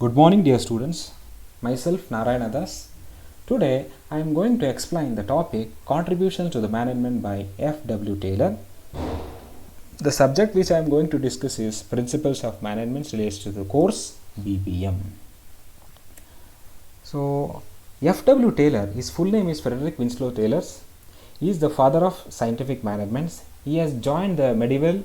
Good morning, dear students. Myself Narayana Das. Today I am going to explain the topic Contributions to the Management by F.W. Taylor. The subject which I am going to discuss is Principles of Management relates to the course BPM. So, F.W. Taylor, his full name is Frederick Winslow Taylor. He is the father of scientific management. He has joined the medieval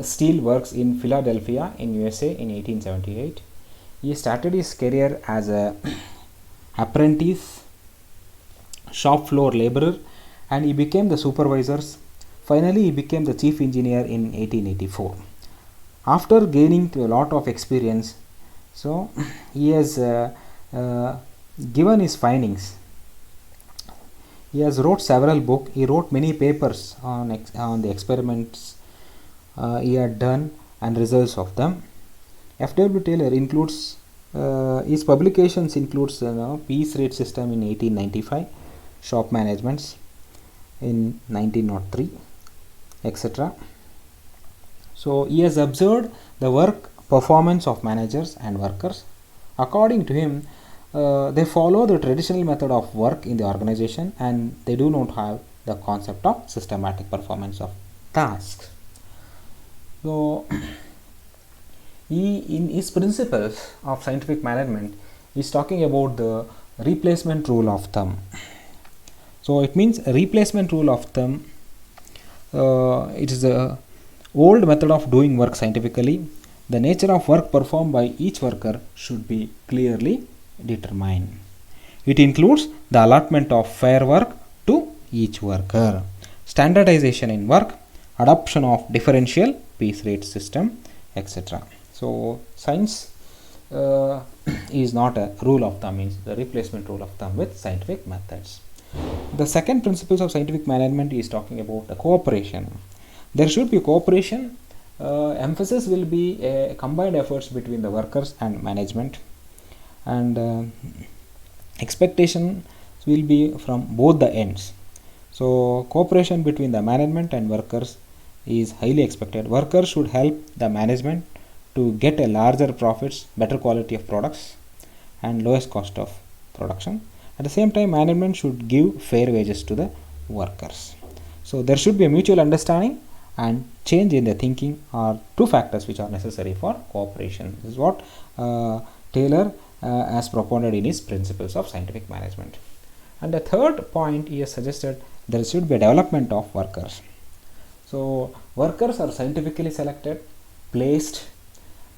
steel works in Philadelphia in USA in 1878. He started his career as a apprentice, shop floor laborer, and he became the supervisor. Finally, he became the chief engineer in 1884. After gaining a lot of experience, so he has given his findings. He has wrote several books. He wrote many papers on the experiments he had done and results of them. F.W. Taylor includes his publications includes piece rate system in 1895, shop managements in 1903, etc. So he has observed the work performance of managers and workers. According to him, they follow the traditional method of work in the organization and they do not have the concept of systematic performance of tasks. So he, in his principles of scientific management, is talking about the replacement rule of thumb. So it means a replacement rule of thumb. It is a old method of doing work scientifically. The nature of work performed by each worker should be clearly determined. It includes the allotment of fair work to each worker, standardization in work, adoption of differential piece rate system, etc. So science is not a rule of thumb, means the replacement rule of thumb with scientific methods. The second principles of scientific management is talking about the cooperation. There should be cooperation. Emphasis will be a combined efforts between the workers and management, and expectation will be from both the ends. So cooperation between the management and workers is highly expected. Workers should help the management to get a larger profits, better quality of products, and lowest cost of production. At the same time, management should give fair wages to the workers. So there should be a mutual understanding and change in the thinking are two factors which are necessary for cooperation. This is what Taylor has propounded in his principles of scientific management. And the third point he has suggested, there should be a development of workers. So workers are scientifically selected, placed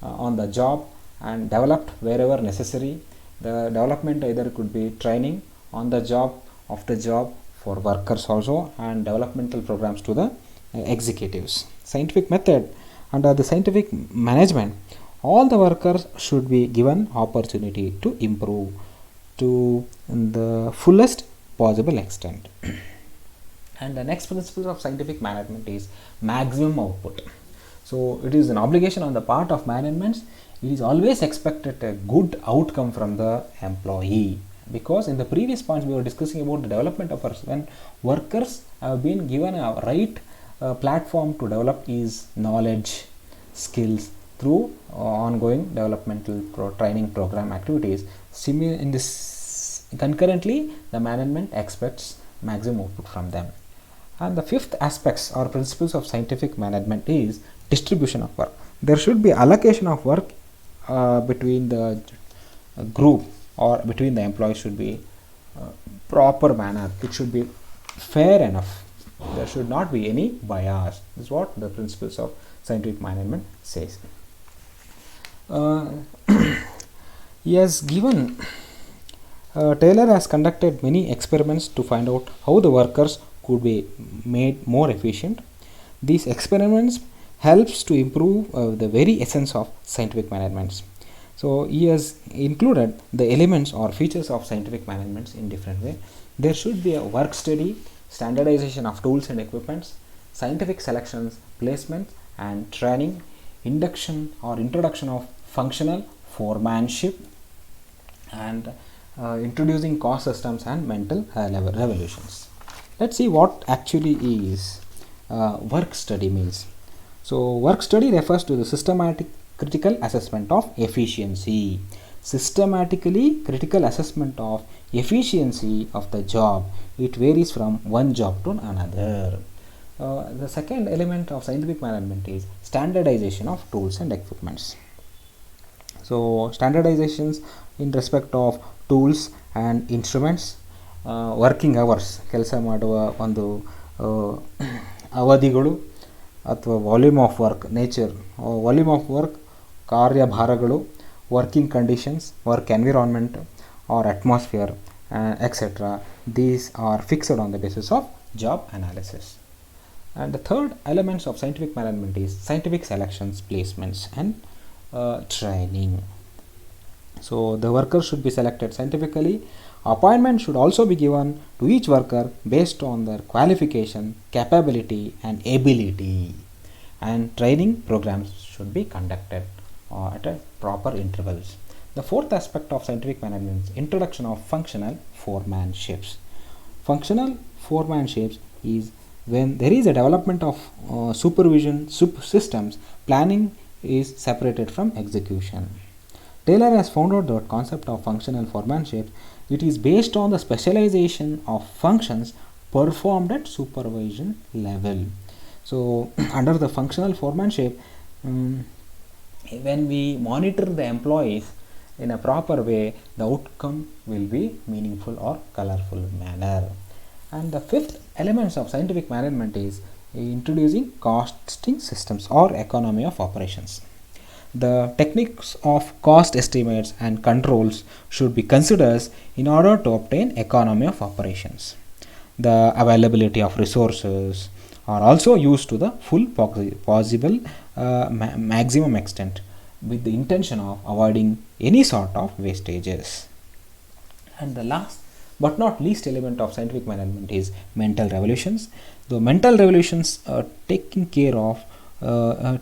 on the job and developed wherever necessary. The development either could be training on the job, off the job for workers also, and developmental programs to the executives. Scientific method, under the scientific management, all the workers should be given opportunity to improve to the fullest possible extent. And the next principle of scientific management is maximum output. So it is an obligation on the part of management. It is always expected a good outcome from the employee, because in the previous points we were discussing about the development of when workers have been given a right platform to develop his knowledge, skills through ongoing developmental training program activities. In this concurrently, the management expects maximum output from them. And the fifth aspects or principles of scientific management is distribution of work. There should be allocation of work between the group or between the employees should be proper manner. It should be fair enough. There should not be any bias. This is what the principles of scientific management says. He has given Taylor has conducted many experiments to find out how the workers could be made more efficient. These experiments helps to improve the very essence of scientific management. So he has included the elements or features of scientific management in different way. There should be a work study, standardization of tools and equipments, scientific selections, placement and training, induction or introduction of functional foremanship, and introducing cost systems and mental revolutions. Let's see what actually is work study means. So work study refers to the systematic critical assessment of efficiency. Systematically critical assessment of efficiency of the job. It varies from one job to another. The second element of scientific management is standardization of tools and equipments. So standardizations in respect of tools and instruments, working hours, ಕೆಲಸ ಮಾಡುವ ಒಂದು ಅವಧಿಗಳು ಅಥವಾ volume of work, nature, volume of work, ಕಾರ್ಯಭಾರಗಳು, working conditions, work environment or atmosphere etcetera. These are fixed on the basis of job analysis. And the third elements of scientific management is scientific selections, placements and training. So the workers should be selected scientifically. Appointment should also be given to each worker based on their qualification, capability and ability. And training programs should be conducted at a proper intervals. The fourth aspect of scientific management is introduction of functional foremanships. Functional foremanships is when there is a development of supervision systems, planning is separated from execution. Taylor has found out the concept of functional foremanship. It is based on the specialization of functions performed at supervision level. So under the functional foremanship, when we monitor the employees in a proper way, the outcome will be meaningful or colorful manner. And the fifth elements of scientific management is introducing costing systems or economy of operations. The techniques of cost estimates and controls should be considered in order to obtain economy of operations. The availability of resources are also used to the full possible maximum extent with the intention of avoiding any sort of wastages. And the last but not least element of scientific management is mental revolutions. The mental revolutions are taking care of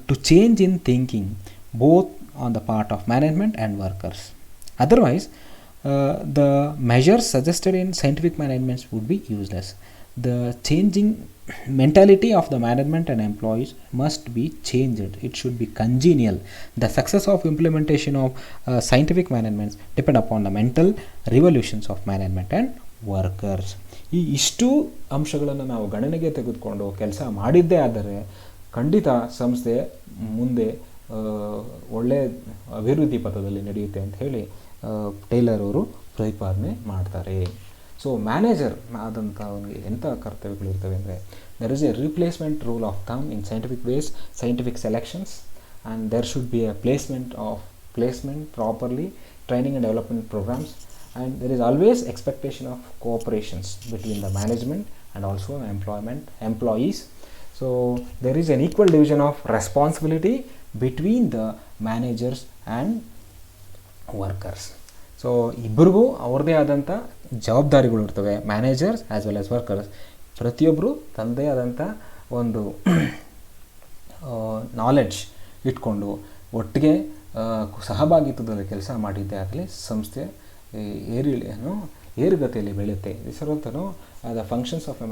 to change in thinking both on the part of management and workers. Otherwise, the measures suggested in scientific management would be useless. The changing mentality of the management and employees must be changed. It should be congenial. The success of implementation of scientific management depend upon the mental revolutions of management and workers. ಈ ಇಷ್ಟು ಅಂಶಗಳನ್ನು ನಾವು ಗಣನೆಗೆ ತೆಗೆದುಕೊಂಡು ಕೆಲಸ ಮಾಡಿದ್ದೇ ಆದರೆ ಖಂಡಿತ ಸಂಸ್ಥೆ ಮುಂದೆ ಒಳ್ಳೆಯ ಅಭಿವೃದ್ಧಿ ಪಥದಲ್ಲಿ ನಡೆಯುತ್ತೆ ಅಂತ ಹೇಳಿ ಟೇಲರ್ ಅವರು ಪ್ರತಿಪಾದನೆ ಮಾಡ್ತಾರೆ. ಸೊ ಮ್ಯಾನೇಜರ್ ಆದಂಥ ಅವನಿಗೆ ಎಂಥ ಕರ್ತವ್ಯಗಳಿರ್ತವೆ ಅಂದರೆ, there is a replacement rule of thumb in scientific ways, scientific selections, and there should be a placement properly, training and development programs, and there is always expectation of cooperations between the management and also employees. So there is an equal division of responsibility between the managers and workers. So ಇಬ್ಬರಿಗೂ ಅವ್ರದ್ದೇ ಆದಂಥ ಜವಾಬ್ದಾರಿಗಳು ಇರ್ತವೆ, managers as well as workers. ಪ್ರತಿಯೊಬ್ಬರು ತನ್ನದೇ ಆದಂಥ ಒಂದು knowledge ಇಟ್ಕೊಂಡು ಒಟ್ಟಿಗೆ ಸಹಭಾಗಿತ್ವದಲ್ಲಿ ಕೆಲಸ ಮಾಡಿದ್ದೇ ಆಗಲಿ ಸಂಸ್ಥೆ ಏರುಗತಿಯಲ್ಲಿ ಬೆಳೆಯುತ್ತೆ. ಸರ್ವತನು the functions of a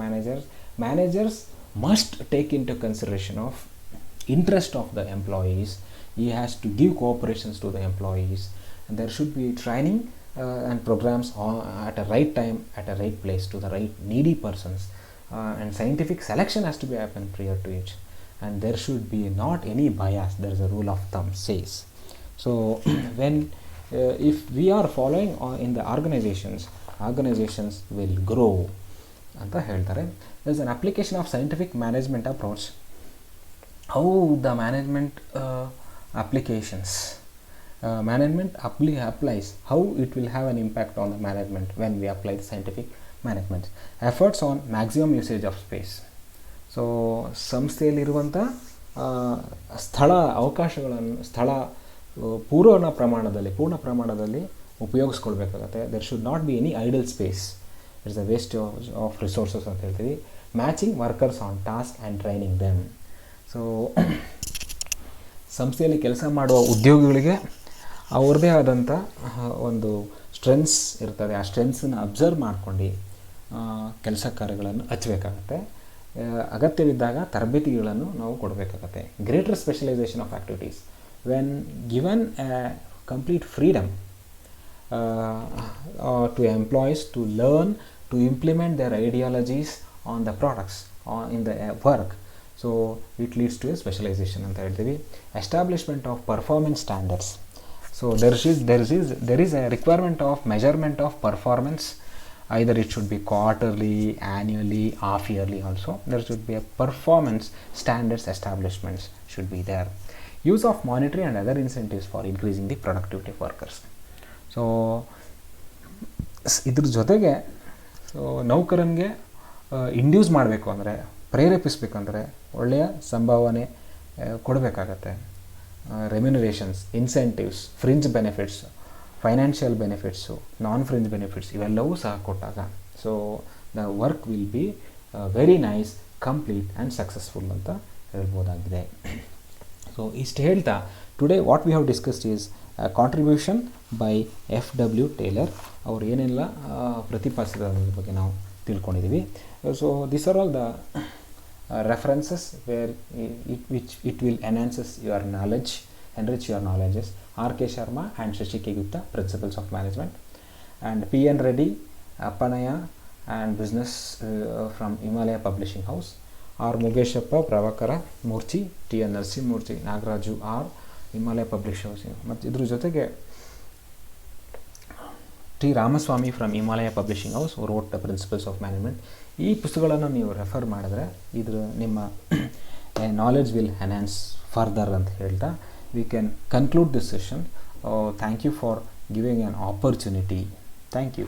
managers must take into consideration of interest of the employees. He has to give cooperations to the employees, and there should be training and programs at a right time, at a right place to the right needy persons, and scientific selection has to be happen prior to it, and there should be not any bias. There is a rule of thumb says. So when if we are following in the organizations will grow ಅಂತ ಹೇಳ್ತಾರೆ. there is an application of scientific management approach. How the management applications management applies, how it will have an impact on the management when we apply the scientific management. Efforts on maximum usage of space. So ಸಂಸ್ಥೆಯಲ್ಲಿರುವಂಥ ಸ್ಥಳ ಅವಕಾಶಗಳನ್ನು ಪೂರ್ಣ ಪ್ರಮಾಣದಲ್ಲಿ ಉಪಯೋಗಿಸ್ಕೊಳ್ಬೇಕಾಗತ್ತೆ. There should not be any idle space. It's a waste of resources ಅಂತ ಹೇಳ್ತೀವಿ. Matching workers on task and training them. So ಸಂಸ್ಥೆಯಲ್ಲಿ ಕೆಲಸ ಮಾಡುವ ಉದ್ಯೋಗಿಗಳಿಗೆ ಅವ್ರದ್ದೇ ಆದಂಥ ಒಂದು ಸ್ಟ್ರೆಂತ್ಸ್ ಇರ್ತದೆ. ಆ ಸ್ಟ್ರೆಂತ್ಸನ್ನು ಅಬ್ಸರ್ವ್ ಮಾಡ್ಕೊಂಡು ಕೆಲಸ ಕಾರ್ಯಗಳನ್ನು ಹಚ್ಚಬೇಕಾಗತ್ತೆ. ಅಗತ್ಯವಿದ್ದಾಗ ತರಬೇತಿಗಳನ್ನು ನಾವು ಕೊಡಬೇಕಾಗತ್ತೆ. Greater specialisation of activities. when given complete freedom to employees to learn to implement their ideologies on the products or in the work, so it leads to a specialization ಅಂತ ಹೇಳ್ತೀವಿ. Establishment of performance standards. So there is a requirement of measurement of performance. Either it should be quarterly, annually, half yearly also. There should be a performance standards establishments should be there. Use of monetary and other incentives for increasing the productivity of workers. So ಇದ್ರ ಜೊತೆಗೆ so ನೌಕರನಿಗೆ induce ಮಾಡಬೇಕು ಅಂದರೆ, ಪ್ರೇರೇಪಿಸಬೇಕಂದ್ರೆ ಒಳ್ಳೆಯ ಸಂಭಾವನೆ ಕೊಡಬೇಕಾಗತ್ತೆ. Remunerations, incentives, fringe benefits, financial benefits, non fringe benefits ಇವೆಲ್ಲವೂ ಸಹ ಕೊಟ್ಟಾಗ so the work will be very nice, complete and successful ಅಂತ ಹೇಳ್ಬೋದಾಗಿದೆ. ಸೊ ಇಷ್ಟು ಹೇಳ್ತಾ today what we have discussed is contribution by FW Taylor. ಅವ್ರು ಏನೆಲ್ಲ ಪ್ರತಿಪಾದಿಸಿದ ಬಗ್ಗೆ ನಾವು ತಿಳ್ಕೊಂಡಿದ್ದೀವಿ. So this are all the references where it will enhances your knowledge, enrich your knowledges. R.K. Sharma and Shashi K. Gupta, Principles of Management, and P.N. Reddy, Appanaya and Business from Himalaya Publishing House. R. Mugeshappa, Pravakara, Murchi, T.N. Narsimurti, Nagaraju R, Himalaya Publishing House. ಮತ್ತು ಇದ್ರ ಜೊತೆಗೆ T. Ramaswamy from Himalaya Publishing House who wrote the Principles of Management. ಈ ಪುಸ್ತಕಗಳನ್ನು ನೀವು refer ಮಾಡಿದ್ರೆ ಇದ್ರ ನಿಮ್ಮ knowledge will enhance further ಅಂತ ಹೇಳ್ತಾ we can conclude this session. Thank you for giving an opportunity. Thank you.